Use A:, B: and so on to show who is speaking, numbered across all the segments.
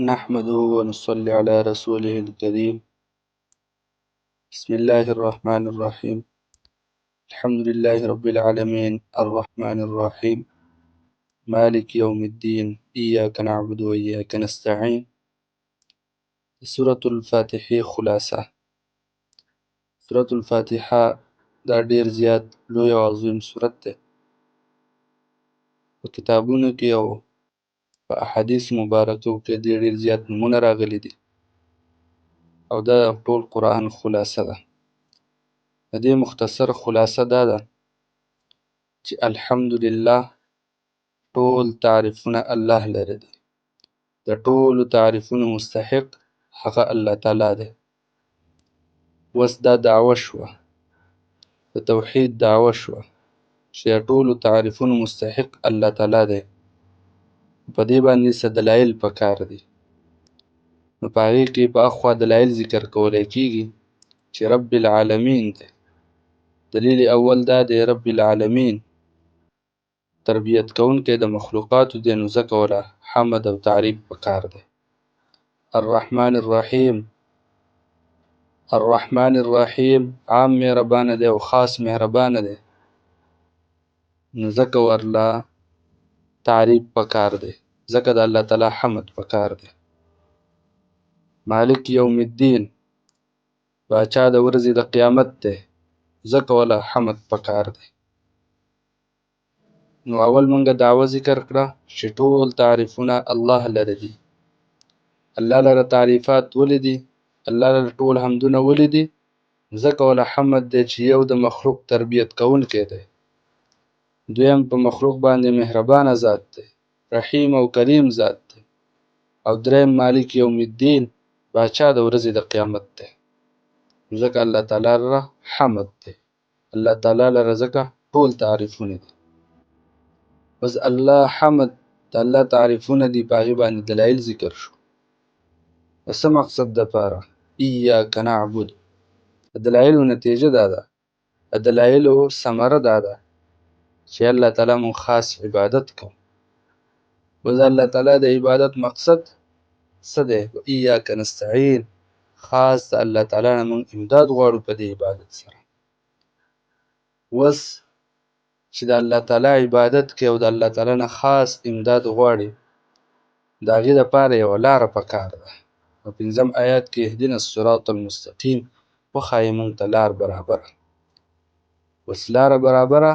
A: نحمده ونصلي على رسوله الكريم. بسم الله الرحمن الرحيم. الحمد لله رب العالمين الرحمن الرحيم مالك يوم الدين إياك نعبد وإياك نستعين. سورة الفاتحة خلاصة. سورة الفاتحة دا ډیر زیات لوی او عظیم سورت ده. په کتابونو کې او په احادیث مبارکو کې ډیر زیات نمونه راغلي دي او دا ټول قرآن خلاصه ده. د دې مختصر خلاصه دا ده چې الحمدلله ټول تعریفونه الله لره دي. د ټولو تعریفونو مستحق هغه الله تعالی دی. اوس دا دعوه شوه، د توحید دعوه شوه چې د ټولو تعریفونو مستحق الله تعالی دی. په دې باندې څه دلایل پکار دي. نو په هغې کې په اخوا دلایل ذکر کولی کېږي چې رب العالمین دی. دلیل اول دا دی رب العالمین تربیت کوونکی د مخلوقاتو دی، نو ځکه ورله حمد او تعریف پکار دی. الرحمن الرحیم، الرحمن الرحیم عام مهربانه دی او خاص مهربانه دی، نو ځکه ورله تعریف پکار دی، ځکه د الله تعالی حمد پکار دی. مالک یوم الدین باچا د ورځې د قیامت دی، ځکه ورله حمد پکار دی. نو اول مونږه دعوه ذکر کړه چې ټول تعریفونه الله لره دي. الله لره تعریفات ولې دي؟ الله لره ټول حمدونه ولې دي؟ ځکه ورله حمد دی چې یو د مخلوق تربیت کوونکی دی، دویم په مخلوق باندې مهربانه ذات دی، رحیم او کریم ذات دی، او دریم مالک یوم الدین باچا د ورځې د قیامت دی. ځکه الله تعالی لره حمد دی. الله تعالی لره ځکه ټول تعریفونه دي. بس الله حمد د الله تعریفونه دي، په هغې باندې دلایل ذکر شو. د څه مقصد دپاره؟ ایاک نعبد. د دلایلو نتیجه دا ده، د دلایلو ثمره دا ده چې الله تعالی مونږ خاص عبادت کوو. اوس د الله تعالی د عبادت مقصد څه دی؟ ایاک نستعین، خاص د الله تعالی نه مونږ امداد غواړو په دې عبادت سره. اوس چې د الله تعالی عبادت کوي او د الله تعالی نه خاص امداد غواړي، د هغې دپاره یوه لاره پکار ده. په 5م آیات کې اهدنا الصراط المستقیم، وښایې مونږ ته لار برابره. اوس لاره برابره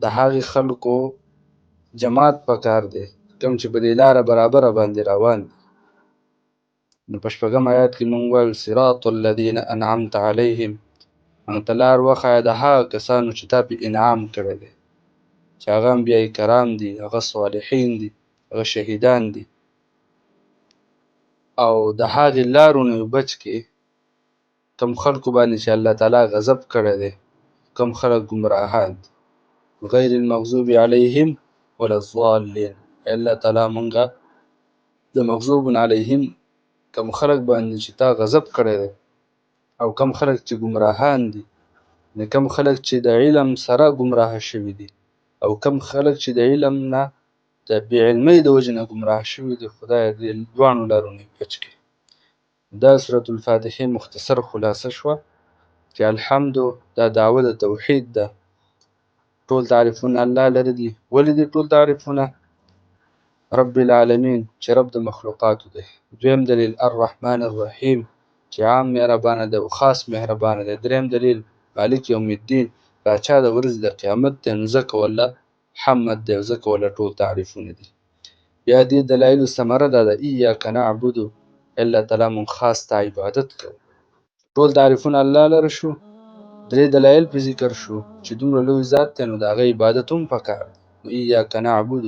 A: د هغې خلکو جماعت پکار دی کوم چې په دې لاره برابره باندې روان دي. نو په 6م آیات کې مونږ وایو صراط الذین انعمت علیهم، مونږ ته لار وښایه د هغه کسانو چې تا پې انعام کړی دی، چې هغه انبیاء کرام دي، هغه صالحین دي، هغه شهیدان دي. او د هغې لارو نه بچ کې کوم خلکو باندې چې الله تعالی غضب کړی دی، کوم خلک ګمراهان دي. غیر المغضوب علیهم ولا الضالین، الله تعالی مونږه د مغضوب علیهم کوم خلک باندې چې تا غضب کړی دی او کوم خلک چې ګمراهان دي، نه کوم خلک چې د علم سره ګمراه شوي دي او کوم خلک چې د علم نه د بې علمۍ د وجې نه ګمراه شوي دي، خدایه دې دواړو لارو نه بچ کړي. دا سورة الفاتحې مختصر خلاصه شوه چې الحمد دا دعوه د توحید ده. ټول تعریفونه الله لره دي. ولې دي ټول تعریفونه؟ رب العالمین چې رب د مخلوقاتو دی. دویم دلیل الرحمن الرحیم چې عام مهربانه دی او خاص مهربانه دی. دریم دلیل مالک یوم الدین باچا د ورځې د قیامت دی، نو ځکه ورله حمد دی او ځکه ورله ټول تعریفونه دي. بیا دې دلایلو ثمره دا ده ایاک نعبد، الله تعالی مونږ خاص ته عبادت کوو. ټول تعریفونه الله لره شو، درې دلایل پې ذکر شو چې دومره لوی ذات دی، نو د هغه عبادت هم پکار دی. نو ایاک نعبد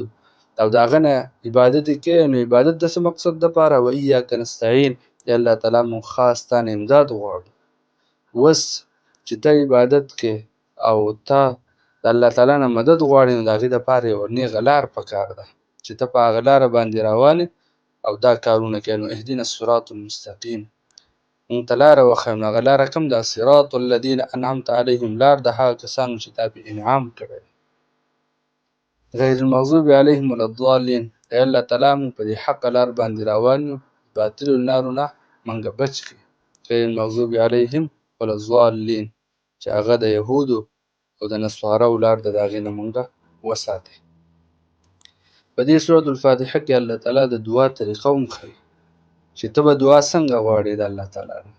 A: او د هغه نه عبادت یې کوې، نو عبادت د څه مقصد دپاره؟ و ایاک نستعین، ای الله تعالی مونږ خاص تا نه امداد غواړو. اوس چې ته عبادت کوې او ته د الله تعالی نه مدد غواړې، نو د هغې دپاره یوه نیغه لار پکار ده چې ته په هغه لاره باندې روان او دا کارونه کوې. نو اهدنا الصراط المستقیم، مونږ ته لاره وښیه. نو هغه لاره کوم ده؟ صراط الذین انعمت علیهم، لار د هغه کسانو چې تا پې انعام کړی. غیر المغضوب علیهم ولا الضالین، ای الله تعالی موږ په دې حقه لار باندې روان یو، باطلو لارو نه موږ بچ کړي. غیر المغضوب علیهم ولا الضالین، چې هغه د یهودو او د نصاراو لار ده، د هغې نه موږ وساتئ. په دې سورة الفاتحه کې الله تعالی د دعا طریقه هم ښیي چې ته به دعا څنګه غواړې د الله تعالی نه.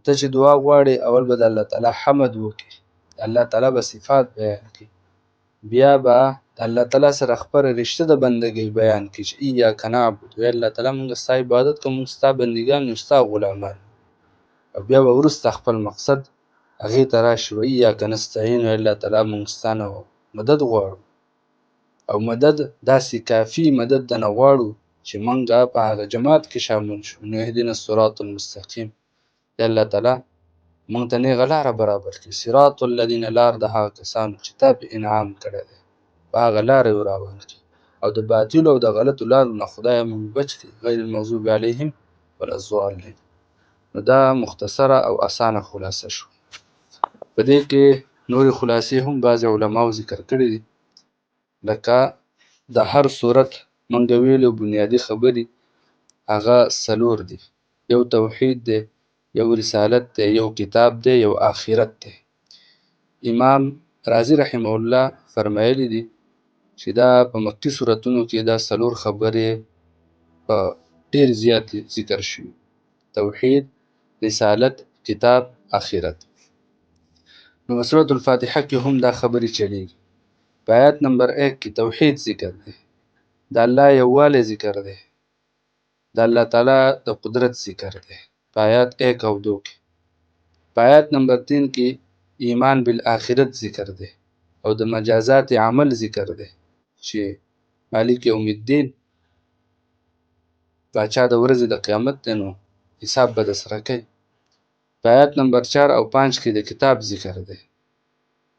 A: ته چې دعا غواړې اول به د الله تعالی حمد وکړې، د الله تعالی به صفات بیان کړې، بیا به د الله تعالی سره خپله رشته د بندګۍ بیان کړي چې ایاک نعبد، ای الله تعالی موږ ستا عبادت کوو، موږ ستا بندګان یو، ستا غلامان. او بیا به وروسته خپل مقصد هغې ته راشي و ایاک نستعین، ای الله تعالی موږ ستا نه مدد غواړو، او مدد داسې کافي مدد دنه غواړو چې موږ په هغه جماعت کې شامل شو. نو اهدنا الصراط المستقیم، ای الله تعالی موږ ته نیغه لاره برابر کړي. صراط الذین، لار د هغه کسانو چې تا پې انعام کړی دی، په هغه لاره یې روان کړي، او د باطلو او د غلطو لارو نه خدایه موږ بچ کړي. غیر المغضوب علیهم ولا الضالین. نو دا مختصره او اسانه خلاصه شوه. په دې کې نورې خلاصې هم بعضې علماو ذکر کړي دي، لکه د هر صورت موږ ویلو بنیادي خبرې هغه څلور دي: یو توحید دی، یو رسالت دی، یو کتاب دی، یو آخرت دی. امام رازي رحمه الله فرمایلی دي چې دا په مکي صورتونو کې دا څلور خبرې په ډېر زیات ذکر شوي: توحید، رسالت، کتاب، آخرت. نو په سورة الفاتحه کې هم دا خبرې چلیږي. په آیت نمبر 1 کې توحید ذکر دی، د الله یووالی ذکر دی، د الله تعالی د قدرت ذکر دی په آیات 1 او 2 کې. په آیت نمبر 3 کې ایمان بالآخرت ذکر دی او د مجازات عمل ذکر دی چې مالک یوم الدین باچا د ورځې د قیامت دی، نو حساب به درسره کوي. په آیت نمبر 4 او 5 کې د کتاب ذکر دی،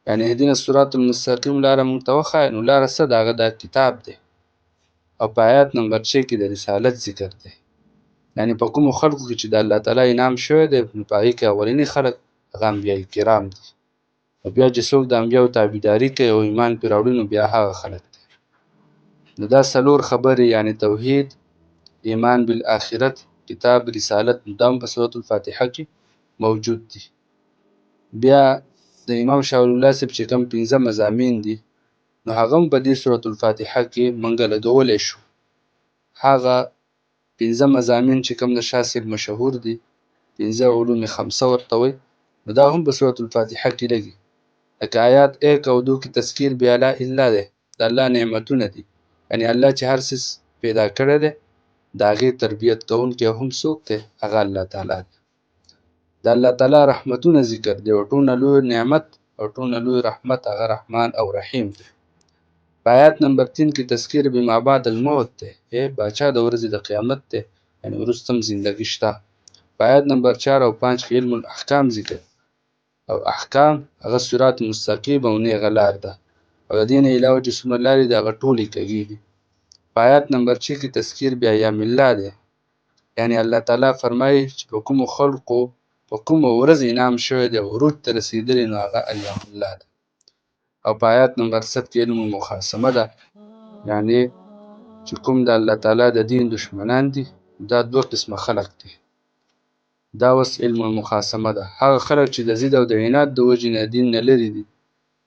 A: یعنی اهدنا الصراط المستقیم لاره موږ ته وښایه، نو لاره څه ده؟ هغه دا کتاب دی. او په آیت نمبر 6 کې د رسالت ذکر دی، یعنی په کومو خلکو کې چې د الله تعالی انعام شوی دی، نو په هغې کې اولني خلک هغه انبیاء کرام دي. او بیا چې څوک د انبیاو تابعداري کوي او ایمان پرې راوړي، نو بیا هغه خلک دي. نو دا څلور خبرې یعنی توحید، ایمان بالآخرت، کتاب، رسالت، دا هم په سورة الفاتحه کې موجود دي. بیا د امام شاه ولی الله صاحب چې کوم 15 مضامین دي، نو هغه هم په دې سورة الفاتحه کې موږ لګولی شو. هغه 15 مضامین چې کوم د شاه صاحب مشهور دي، 15 علوم خمسه ورته وایي، نو دا هم په سورة الفاتحه کې لګي. لکه آیات 1 او 2 کې تذکیر بآلاء الله دی، د الله نعمتونه دي، یعنی الله چې هر څه پیدا کړی دی د هغې تربیت کوونکی هم څوک دی؟ هغه الله تعالی دی. د الله تعالی رحمتونه ذکر دی، او ټولنه لوی نعمت او ټولنه لوی رحمت هغه رحمان او رحیم دی. په آیات نمبر 3 کې تذکیر بما بعد الموت دی، باچا د ورځې د قیامت دی، یعنی وروسته هم زندګي شته. په آیات نمبر 4 او 5 کې علم الاحکام ذکر، او احکام هغه صراط مستقیم او نیغه لار ده، او د دې نه علاوه چې څومره لارې دي هغه ټولې کږې دي. په آیات نمبر 6 کې تذکیر بایام الله دی، یعنی الله تعالی فرمایي چې په کومو خلقو په کومه ورځ انعام شوی دی، عروج ته رسېدلي، نو هغه ایام الله ده. او په آیات نمبر 7 کې علم المخاصمه ده، یعنی چې کوم د الله تعالی د دین دشمنان دي، دا دوه قسمه خلق دي. دا اوس علم المخاصمه ده، هغه خلک چې د ضد او د عناد د وجې نه دین نه لرې دي،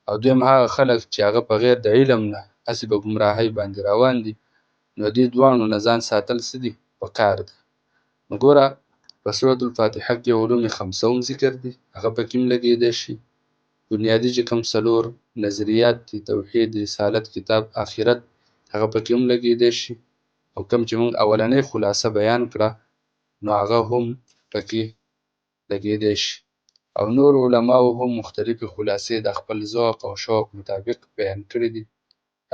A: او دویم هغه خلک چې هغه په غیر د علم نه هسې په ګمراهۍ باندې روان دي. نو دې دواړو نه ځان ساتل څه دي؟ پکار ده. نو ګوره په سورة الفاتحه کې علوم خمسه هم ذکر دي، هغه پکې هم لګېدی شي. بنیادي چې کوم څلور نظریات دي، توحید، رسالت، کتاب، آخرت، هغه پکې هم لګېدی شي. او کوم چې موږ اولنۍ خلاصه بیان کړه، نو هغه هم پکې لګېدی شي. او نور علماو هم مختلفې خلاصې د خپل ذوق او شوق مطابق بیان کړي دي.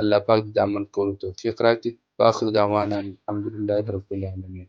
A: الله پاک د عمل کولو توفیق راکړي. واخر دعوانا الحمدلله رب العالمین.